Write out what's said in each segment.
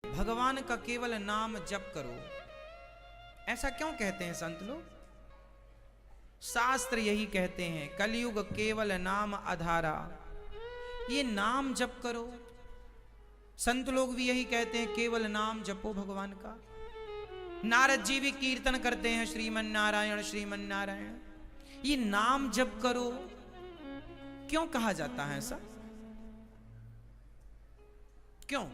भगवान का केवल नाम जप करो। ऐसा क्यों कहते हैं संत लोग? शास्त्र यही कहते हैं, कलयुग केवल नाम आधारा। ये नाम जप करो। संत लोग भी यही कहते हैं, केवल नाम जपो भगवान का। नारद जी भी कीर्तन करते हैं, श्रीमन नारायण श्रीमन नारायण। ये नाम जप करो क्यों कहा जाता है ऐसा? क्यों?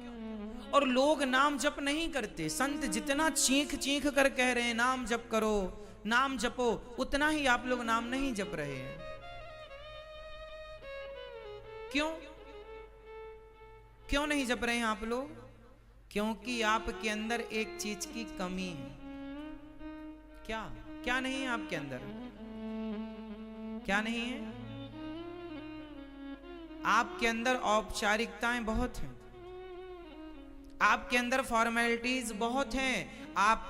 और लोग नाम जप नहीं करते। संत जितना चीख चीख कर कह रहे हैं नाम जप करो, नाम जपो, उतना ही आप लोग नाम नहीं जप रहे हैं। क्यों? क्यों नहीं जप रहे हैं आप लोग? क्योंकि आपके अंदर एक चीज की कमी है। क्या? क्या नहीं है आपके अंदर? क्या नहीं है? आपके अंदर औपचारिकताएं बहुत हैं, आपके अंदर फॉर्मेलिटीज बहुत हैं, आप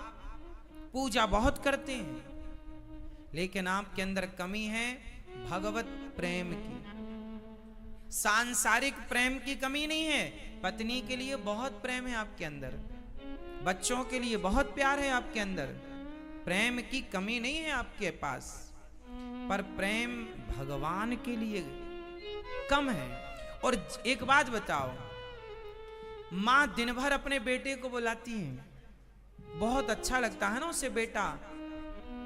पूजा बहुत करते हैं, लेकिन आपके अंदर कमी है भगवत प्रेम की। सांसारिक प्रेम की कमी नहीं है। पत्नी के लिए बहुत प्रेम है आपके अंदर, बच्चों के लिए बहुत प्यार है आपके अंदर, प्रेम की कमी नहीं है आपके पास, पर प्रेम भगवान के लिए कम है। और एक बात बताओ, माँ दिन भर अपने बेटे को बुलाती है, बहुत अच्छा लगता है ना उसे बेटा,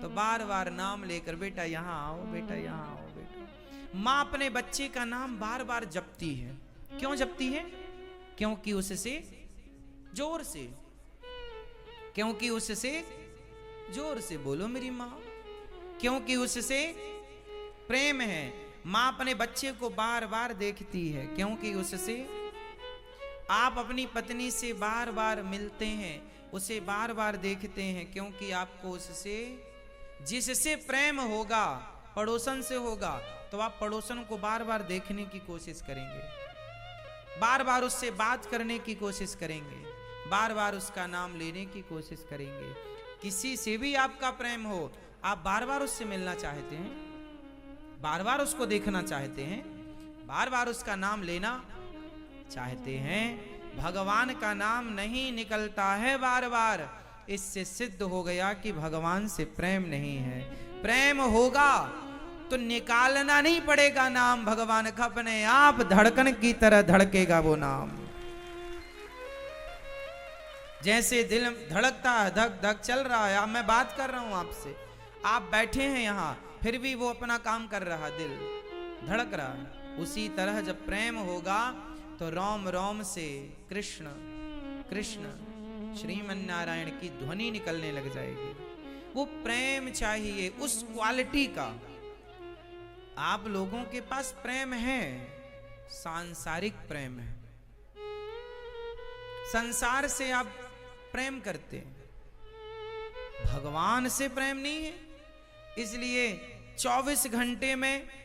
तो बार बार नाम लेकर बेटा यहाँ आओ, बेटा यहाँ आओ, बेटा। माँ अपने बच्चे का नाम बार बार जपती है। क्यों जपती है? क्योंकि उससे जोर से, क्योंकि उससे जोर से बोलो मेरी माँ, क्योंकि उससे प्रेम है। माँ अपने बच्चे को बार बार देखती है, क्योंकि उससे। आप अपनी पत्नी से बार बार मिलते हैं, उसे बार बार देखते हैं, क्योंकि आपको उससे, जिससे प्रेम होगा पड़ोसन से होगा, तो आप पड़ोसन को बार बार देखने की कोशिश करेंगे, बार बार उससे बात करने की कोशिश करेंगे, बार बार उसका नाम लेने की कोशिश करेंगे। किसी से भी आपका प्रेम हो, आप बार बार उससे मिलना चाहते हैं, बार बार उसको देखना चाहते हैं, बार बार उसका नाम लेना चाहते हैं। भगवान का नाम नहीं निकलता है बार बार, इससे सिद्ध हो गया कि भगवान से प्रेम नहीं है। प्रेम होगा तो निकालना नहीं पड़ेगा नाम भगवान का, अपने आप धड़कन की तरह धड़केगा वो नाम। जैसे दिल धड़कता है, धक धक चल रहा है, अब मैं बात कर रहा हूं आपसे, आप बैठे हैं यहां, फिर भी वो अपना काम कर रहा, दिल धड़क रहा है। उसी तरह जब प्रेम होगा तो रोम रोम से कृष्ण कृष्ण श्रीमन नारायण की ध्वनि निकलने लग जाएगी। वो प्रेम चाहिए, उस क्वालिटी का। आप लोगों के पास प्रेम है, सांसारिक प्रेम है, संसार से आप प्रेम करते हैं, भगवान से प्रेम नहीं है। इसलिए 24 घंटे में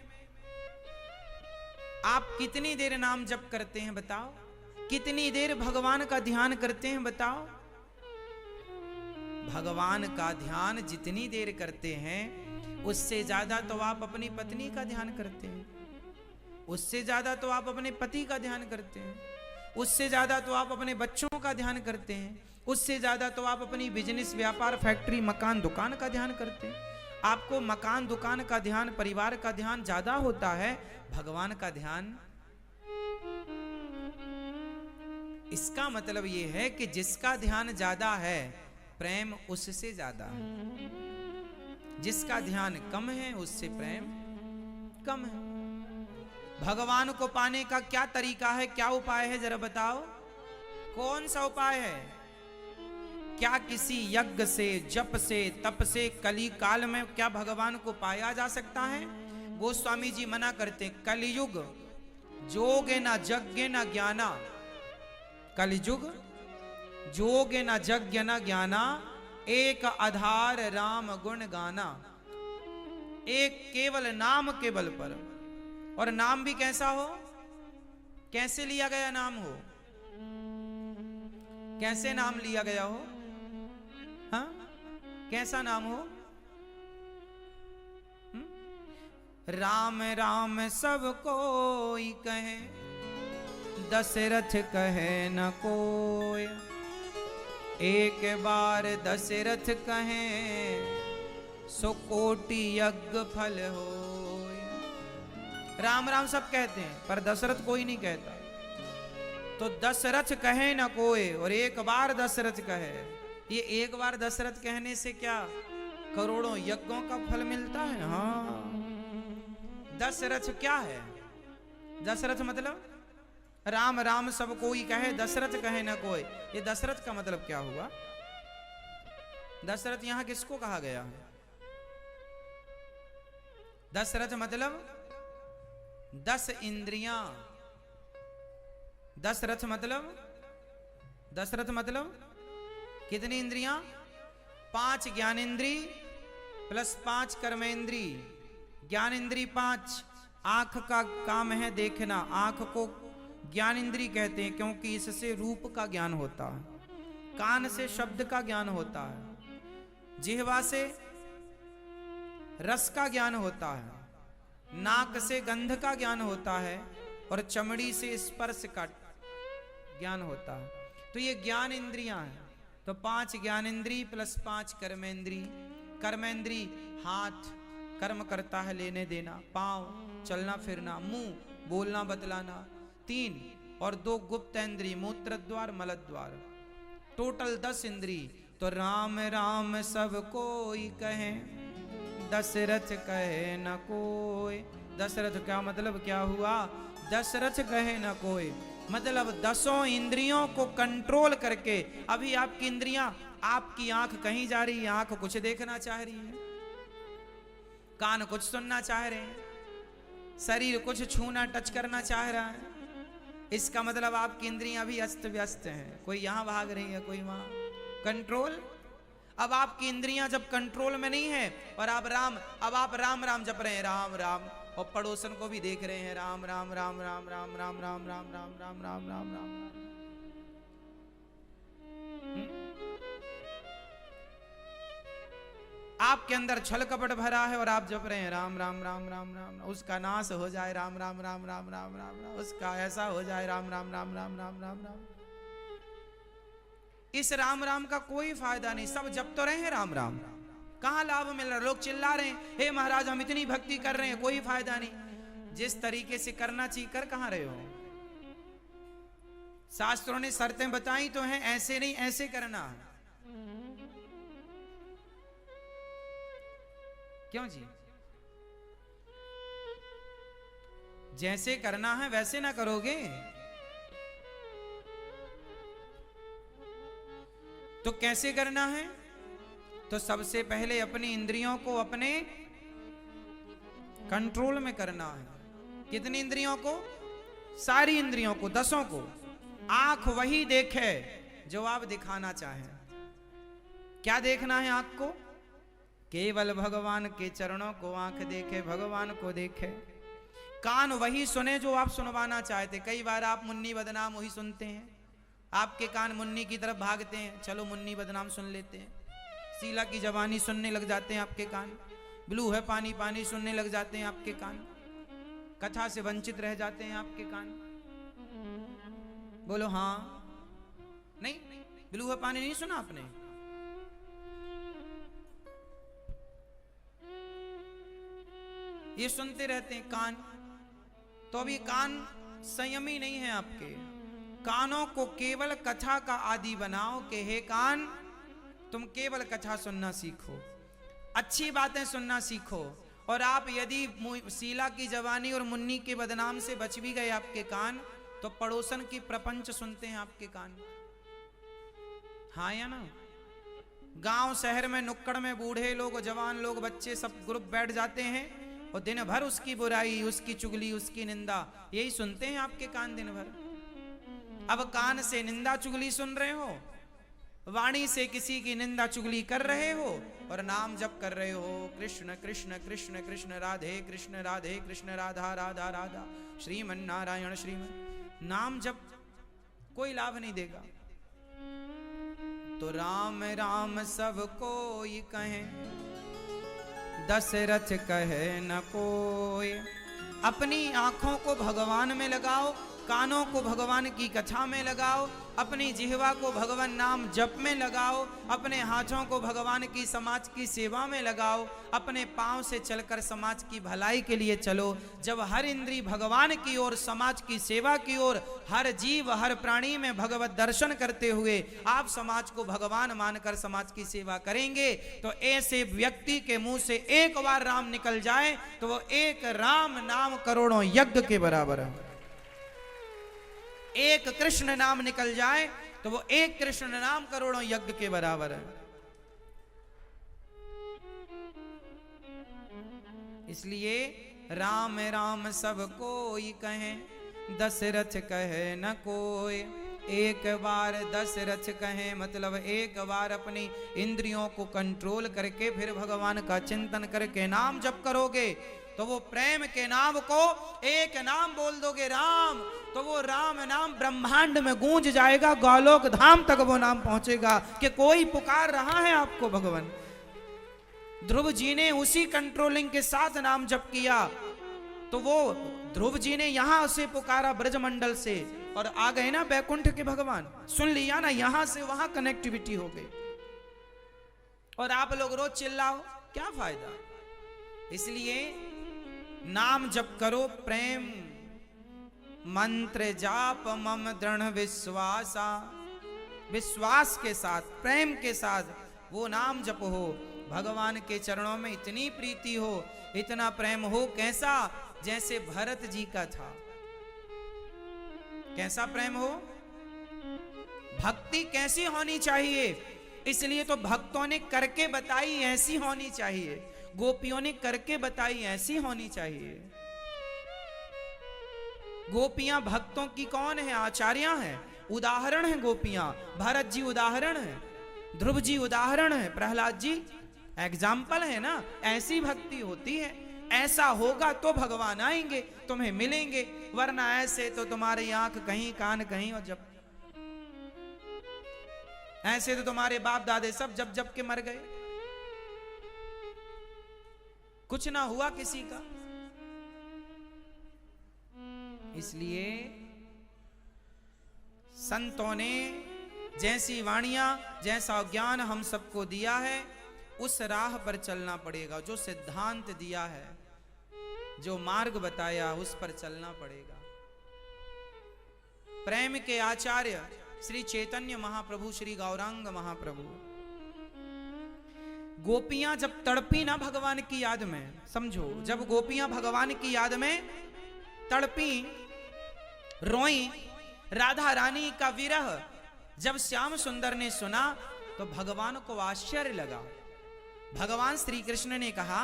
आप कितनी देर नाम जप करते हैं बताओ? कितनी देर भगवान का ध्यान करते हैं बताओ? भगवान का ध्यान जितनी देर करते हैं, उससे ज्यादा तो आप अपनी पत्नी का ध्यान करते हैं, उससे ज्यादा तो आप अपने पति का ध्यान करते हैं, उससे ज्यादा तो आप अपने बच्चों का ध्यान करते हैं, उससे ज्यादा तो आप अपनी बिजनेस, व्यापार, फैक्ट्री, मकान, दुकान का ध्यान करते हैं। आपको मकान, दुकान का ध्यान, परिवार का ध्यान ज्यादा होता है, भगवान का ध्यान। इसका मतलब यह है कि जिसका ध्यान ज्यादा है, प्रेम उससे ज्यादा है। जिसका ध्यान कम है, उससे प्रेम कम है। भगवान को पाने का क्या तरीका है, क्या उपाय है, जरा बताओ? कौन सा उपाय है? क्या किसी यज्ञ से, जप से, तप से कली काल में क्या भगवान को पाया जा सकता है? गोस्वामी जी मना करते हैं, कलियुग जोगे न यज्ञ न ज्ञाना, कलियुग जोगे न यज्ञ न ज्ञाना, एक आधार राम गुण गाना। एक केवल नाम के बल पर, और नाम भी कैसा हो, कैसे लिया गया नाम हो, कैसे नाम लिया गया हो, हाँ कैसा नाम हो? राम राम सब कोई कहे, दशरथ कहे न कोय, एक बार दशरथ कहें सो कोटि यज्ञ फल हो। राम राम सब कहते हैं पर दशरथ कोई नहीं कहता। तो दशरथ कहे न कोई और एक बार दशरथ कहे, ये एक बार दशरथ कहने से क्या करोड़ों यज्ञों का फल मिलता है। हाँ, दशरथ क्या है? दशरथ मतलब राम राम सब कोई कहे, दशरथ कहे न कोई। ये दशरथ का मतलब क्या हुआ? दशरथ यहां किसको कहा गया है? दशरथ मतलब 10 इंद्रियां। दशरथ मतलब कितनी इंद्रियां? 5 ज्ञानेंद्री प्लस 5 कर्मेंद्री। ज्ञानेंद्री 5, आंख का काम है देखना, आंख को ज्ञानेंद्री कहते हैं क्योंकि इससे रूप का ज्ञान होता है, कान से शब्द का ज्ञान होता है, जिह्वा से रस का ज्ञान होता है, नाक से गंध का ज्ञान होता है और चमड़ी से स्पर्श का ज्ञान होता है। तो ये ज्ञान इंद्रियां हैं। तो 5 ज्ञानेंद्री प्लस 5 कर्मेंद्री। कर्मेंद्री हाथ कर्म करता है लेने देना, पांव चलना फिरना, मुंह बोलना बतलाना, 3 और 2 गुप्तेंद्री मूत्र द्वार मल द्वार, टोटल 10 इंद्री। तो राम राम सब कोई कहे, दशरथ कहे न कोई। दशरथ का मतलब क्या हुआ? दशरथ कहे न कोई मतलब 10 इंद्रियों को कंट्रोल करके। अभी आपकी इंद्रियां, आपकी आंख कहीं जा रही है, आंख कुछ देखना चाह रही है, कान कुछ सुनना चाह रहे हैं, शरीर कुछ छूना टच करना चाह रहा है। इसका मतलब आपकी इंद्रियां अभी अस्त व्यस्त हैं, कोई यहां भाग रही है, कोई वहां। कंट्रोल। अब आपकी इंद्रियां जब कंट्रोल में नहीं है और आप राम राम जप रहे हैं, राम राम, और पड़ोसन को भी देख रहे हैं, राम राम राम राम राम राम राम राम राम राम राम राम राम। आपके अंदर छल कपट भरा है और आप जप रहे हैं राम राम राम राम राम, उसका नाश हो जाए राम राम राम राम राम राम, उसका ऐसा हो जाए राम राम राम राम राम राम राम। इस राम राम का कोई फायदा नहीं। सब जप तो रहे हैं राम राम, कहां लाभ मिल रहा? लोग चिल्ला रहे हैं, हे महाराज हम इतनी भक्ति कर रहे हैं, कोई फायदा नहीं। जिस तरीके से करना चाहिए कर कहां रहे हो? शास्त्रों ने शर्तें बताई तो हैं, ऐसे नहीं ऐसे करना। क्यों जी? जैसे करना है वैसे ना करोगे तो कैसे करना है? तो सबसे पहले अपनी इंद्रियों को अपने कंट्रोल में करना है। कितनी इंद्रियों को? सारी इंद्रियों को, 10 को। आंख वही देखे जो आप दिखाना चाहें। क्या देखना है आंख को? केवल भगवान के चरणों को आंख देखे, भगवान को देखे। कान वही सुने जो आप सुनवाना चाहते। कई बार आप मुन्नी बदनाम वही सुनते हैं, आपके कान मुन्नी की तरफ भागते हैं, चलो मुन्नी बदनाम सुन लेते हैं। शीला की जवानी सुनने लग जाते हैं आपके कान, ब्लू है पानी पानी सुनने लग जाते हैं आपके कान, कथा से वंचित रह जाते हैं आपके कान। बोलो हाँ नहीं? ब्लू है पानी नहीं सुना आपने? ये सुनते रहते हैं कान। तो अभी कान संयमी नहीं है आपके। कानों को केवल कथा का आदि बनाओ कि हे कान तुम केवल कथा सुनना सीखो, अच्छी बातें सुनना सीखो। और आप यदि शीला की जवानी और मुन्नी के बदनाम से बच भी गए आपके कान, तो पड़ोसन की प्रपंच सुनते हैं आपके कान। हाँ या ना? गांव शहर में नुक्कड़ में बूढ़े लोग, जवान लोग, बच्चे सब ग्रुप बैठ जाते हैं और दिन भर उसकी बुराई, उसकी चुगली, उसकी निंदा यही सुनते हैं आपके कान दिन भर। अब कान से निंदा चुगली सुन रहे हो, वाणी से किसी की निंदा चुगली कर रहे हो और नाम जप कर रहे हो, कृष्ण कृष्ण कृष्ण कृष्ण राधे कृष्ण राधे कृष्ण राधा राधा राधा श्रीमन नारायण श्रीमन। नाम जप कोई लाभ नहीं देगा। तो राम राम सब कोई कहे, दशरथ कहे न कोई। अपनी आंखों को भगवान में लगाओ, कानों को भगवान की कथा में लगाओ, अपनी जिह्वा को भगवान नाम जप में लगाओ, अपने हाथों को भगवान की समाज की सेवा में लगाओ, अपने पांव से चलकर समाज की भलाई के लिए चलो। जब हर इंद्री भगवान की ओर, समाज की सेवा की ओर, हर जीव हर प्राणी में भगवत दर्शन करते हुए आप समाज को भगवान मानकर समाज की सेवा करेंगे, तो ऐसे व्यक्ति के मुंह से एक बार राम निकल जाए तो वो एक राम नाम करोड़ों यज्ञ के बराबर है। एक कृष्ण नाम निकल जाए तो वो एक कृष्ण नाम करोड़ों यज्ञ के बराबर है। इसलिए राम राम सब कोई कहे, दशरथ कहे न कोई। एक बार दशरथ कहे मतलब एक बार अपनी इंद्रियों को कंट्रोल करके फिर भगवान का चिंतन करके नाम जप करोगे तो वो प्रेम के नाम को एक नाम बोल दोगे राम, तो वो राम नाम ब्रह्मांड में गूंज जाएगा, गोलोक धाम तक वो नाम पहुंचेगा कि कोई पुकार रहा है आपको भगवान। ध्रुव जी ने उसी कंट्रोलिंग के साथ नाम जप किया, तो वो ध्रुव जी ने यहां से पुकारा ब्रजमंडल से और आ गए ना बैकुंठ के भगवान। सुन लिया ना, यहां से वहां कनेक्टिविटी हो गई। और आप लोग रोज चिल्लाओ, क्या फायदा। इसलिए नाम जप करो, प्रेम मंत्र जाप मम दृढ़ विश्वासा, विश्वास के साथ प्रेम के साथ वो नाम जप हो। भगवान के चरणों में इतनी प्रीति हो, इतना प्रेम हो, कैसा, जैसे भरत जी का था। कैसा प्रेम हो, भक्ति कैसी होनी चाहिए, इसलिए तो भक्तों ने करके बताई ऐसी होनी चाहिए, गोपियों ने करके बताई ऐसी होनी चाहिए। गोपियां भक्तों की कौन है, आचार्य हैं, उदाहरण है गोपियां। भरत जी उदाहरण है, ध्रुव जी उदाहरण है, प्रहलाद जी एग्जाम्पल है ना। ऐसी भक्ति होती है, ऐसा होगा तो भगवान आएंगे, तुम्हें मिलेंगे, वरना ऐसे तो तुम्हारी आंख कहीं कान कहीं। और जब ऐसे तो तुम्हारे बाप दादे सब जब जब के मर गए, कुछ ना हुआ किसी का। इसलिए संतों ने जैसी वाणियां, जैसा ज्ञान हम सबको दिया है, उस राह पर चलना पड़ेगा। जो सिद्धांत दिया है, जो मार्ग बताया, उस पर चलना पड़ेगा। प्रेम के आचार्य श्री चैतन्य महाप्रभु, श्री गौरांग महाप्रभु, गोपियां जब तड़पी ना भगवान की याद में, समझो, जब गोपियां भगवान की याद में तड़पी, रोई, राधा रानी का विरह जब श्याम सुंदर ने सुना तो भगवान को आश्चर्य लगा। भगवान श्री कृष्ण ने कहा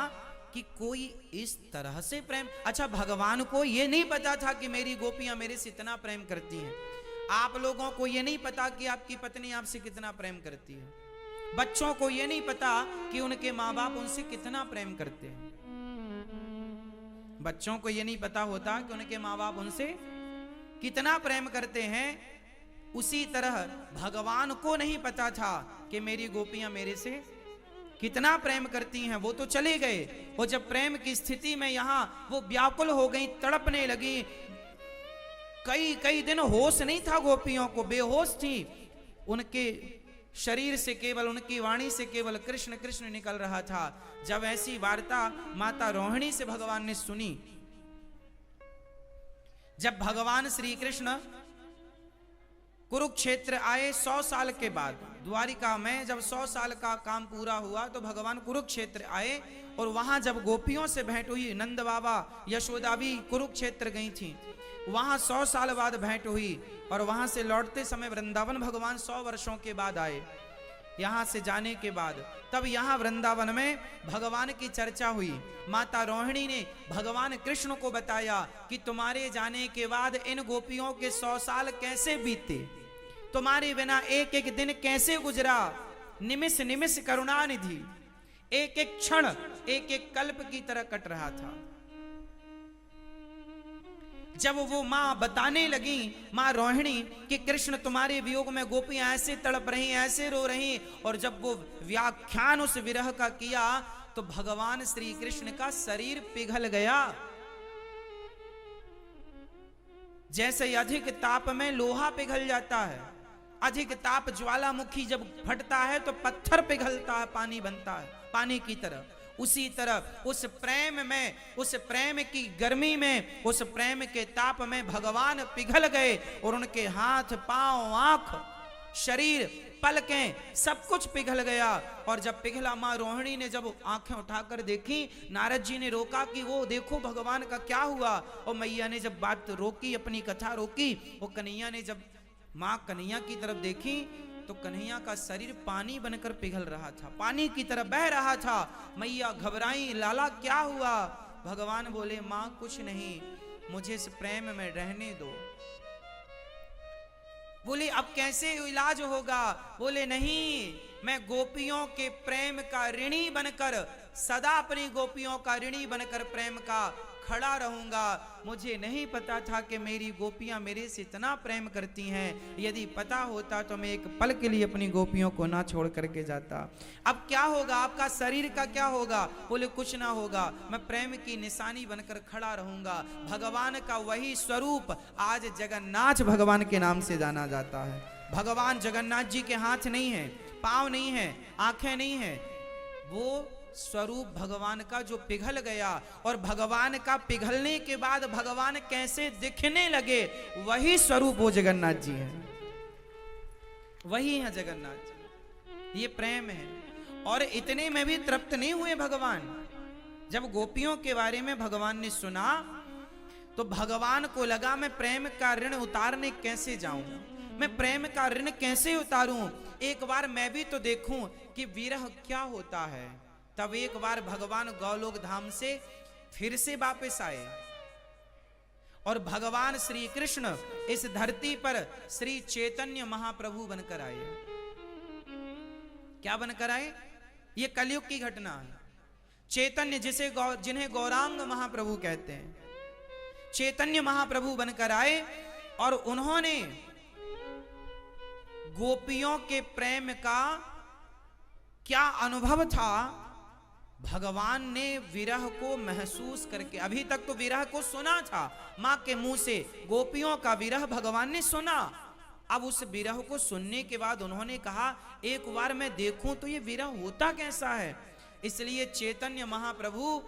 कि कोई इस तरह से प्रेम, अच्छा भगवान को यह नहीं पता था कि मेरी गोपियां मेरे से इतना प्रेम करती हैं। आप लोगों को यह नहीं पता कि आपकी पत्नी आपसे कितना प्रेम करती है। बच्चों को यह नहीं पता कि उनके माँ बाप उनसे कितना प्रेम करते हैं। बच्चों को यह नहीं पता होता कि उनके माँ बाप उनसे कितना प्रेम करते हैं। उसी तरह भगवान को नहीं पता था कि मेरी गोपियां मेरे से कितना प्रेम करती हैं। वो तो चले गए, वो जब प्रेम की स्थिति में यहां वो व्याकुल हो गई, तड़पने लगी। कई कई दिन होश नहीं था गोपियों को, बेहोश थी। उनके शरीर से केवल, उनकी वाणी से केवल कृष्ण कृष्ण निकल रहा था। जब ऐसी वार्ता माता रोहिणी से भगवान ने सुनी, जब भगवान श्री कृष्ण कुरुक्षेत्र आए 100 साल के बाद, द्वारिका में जब 100 साल का काम पूरा हुआ तो भगवान कुरुक्षेत्र आए। और वहां जब गोपियों से भेंट हुई, नंद बाबा यशोदा भी कुरुक्षेत्र गई थी, वहां 100 साल बाद भेंट हुई। और वहां से लौटते समय वृंदावन भगवान 100 वर्षों के बाद आए। यहां से जाने के बाद तब यहां वृंदावन में भगवान की चर्चा हुई। माता रोहिणी ने भगवान कृष्ण को बताया कि तुम्हारे जाने के बाद इन गोपियों के 100 साल कैसे बीते, तुम्हारे बिना एक एक दिन कैसे गुजरा। निमिष निमिष करुणानिधि, एक एक क्षण एक एक कल्प की तरह कट रहा था। जब वो मां बताने लगी, मां रोहिणी, कि कृष्ण तुम्हारे वियोग में गोपियां ऐसे तड़प रही, ऐसे रो रही, और जब वो व्याख्यान उस विरह का किया तो भगवान श्री कृष्ण का शरीर पिघल गया। जैसे अधिक ताप में लोहा पिघल जाता है, अधिक ताप ज्वालामुखी जब फटता है तो पत्थर पिघलता है, पानी बनता है, पानी की तरह। उसी तरह उस प्रेम में, उस प्रेम की गर्मी में, उस प्रेम के ताप में भगवान पिघल गए और उनके हाथ, पांव, आंख, शरीर, पलकें, सब कुछ पिघल गया। और जब पिघला, मां रोहिणी ने जब आंखें उठाकर देखी, नारद जी ने रोका कि वो देखो भगवान का क्या हुआ। और मैया ने जब बात रोकी, अपनी कथा रोकी, वो कन्हैया ने जब मां कन्हैया की तरफ देखी तो कन्हैया का शरीर पानी बनकर पिघल रहा था, पानी की तरफ बह रहा था। मैया घबराई, लाला क्या हुआ? भगवान बोले, मां कुछ नहीं, मुझे इस प्रेम में रहने दो। बोले अब कैसे इलाज होगा? बोले नहीं, मैं गोपियों के प्रेम का ऋणी बनकर, सदा अपनी गोपियों का ऋणी बनकर प्रेम का खड़ा रहूंगा। मुझे नहीं पता था कि मेरी गोपियां मेरे से इतना प्रेम करती हैं। यदि पता होता तो मैं एक पल के लिए अपनी गोपियों को ना छोड़ करके जाता। अब क्या होगा? आपका शरीर का क्या होगा? बोले कुछ ना होगा, मैं प्रेम की निशानी बनकर खड़ा रहूंगा। भगवान का वही स्वरूप आज जगन्नाथ भगवान के नाम से जाना जाता है। भगवान जगन्नाथ जी के हाथ नहीं है, पांव नहीं है, आंखें नहीं है, वो स्वरूप भगवान का जो पिघल गया। और भगवान का पिघलने के बाद भगवान कैसे दिखने लगे, वही स्वरूप वो जगन्नाथ जी हैं, वही है जगन्नाथ जी। ये प्रेम है। और इतने में भी तृप्त नहीं हुए भगवान। जब गोपियों के बारे में भगवान ने सुना तो भगवान को लगा मैं प्रेम का ऋण उतारने कैसे जाऊं, मैं प्रेम का ऋण कैसे उतारूं, एक बार मैं भी तो देखूं कि विरह क्या होता है। तब एक बार भगवान गौलोक धाम से फिर से वापस आए और भगवान श्री कृष्ण इस धरती पर श्री चैतन्य महाप्रभु बनकर आए। क्या बनकर आए? ये कलयुग की घटना है। चैतन्य जिन्हें गौरांग महाप्रभु कहते हैं, चैतन्य महाप्रभु बनकर आए और उन्होंने गोपियों के प्रेम का क्या अनुभव था, भगवान ने विरह को महसूस करके, अभी तक तो विरह को सुना था मां के मुंह से, गोपियों का विरह भगवान ने सुना। अब उस विरह को सुनने के बाद उन्होंने कहा एक बार मैं देखूं तो ये विरह होता कैसा है। इसलिए चैतन्य महाप्रभु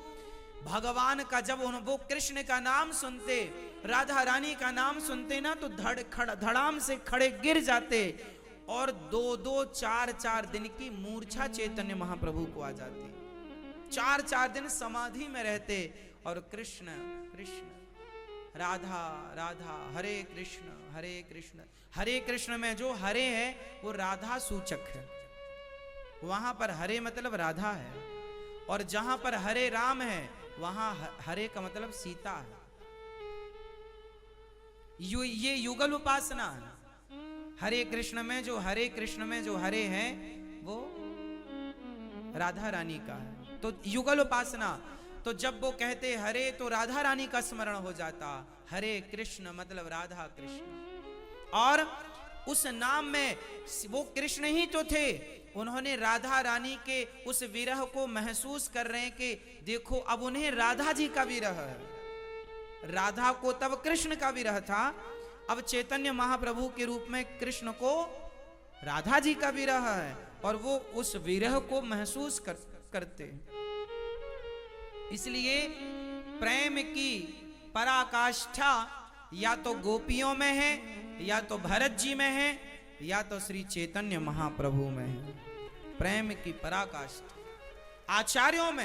भगवान का, जब वो कृष्ण का नाम सुनते, राधा रानी का नाम सुनते ना, तो धड़ाम से खड़े गिर जाते और 2-2, 4-4 दिन की मूर्छा चैतन्य महाप्रभु को आ जाती। 4-4 दिन समाधि में रहते और कृष्ण कृष्ण, राधा राधा, हरे कृष्ण हरे कृष्ण। हरे कृष्ण में जो हरे है वो राधा सूचक है, वहां पर हरे मतलब राधा है। और जहां पर हरे राम है वहां हरे का मतलब सीता है। ये युगल उपासना है। हरे कृष्ण में जो हरे है वो राधा रानी का है, तो युगल उपासना। तो जब वो कहते हरे तो राधा रानी का स्मरण हो जाता, हरे कृष्ण मतलब राधा कृष्ण। और उस नाम में वो कृष्ण ही तो थे, उन्होंने राधा रानी के उस विरह को महसूस कर रहे हैं कि देखो अब उन्हें राधा जी का विरह है। राधा को तब कृष्ण का विरह था, अब चैतन्य महाप्रभु के रूप में कृष्ण को राधा जी का विरह है और वो उस विरह को महसूस करते। इसलिए प्रेम की पराकाष्ठा या तो गोपियों में है, या तो भरत जी में है, या तो श्री चैतन्य महाप्रभु में है। प्रेम की पराकाष्ठा आचार्यों में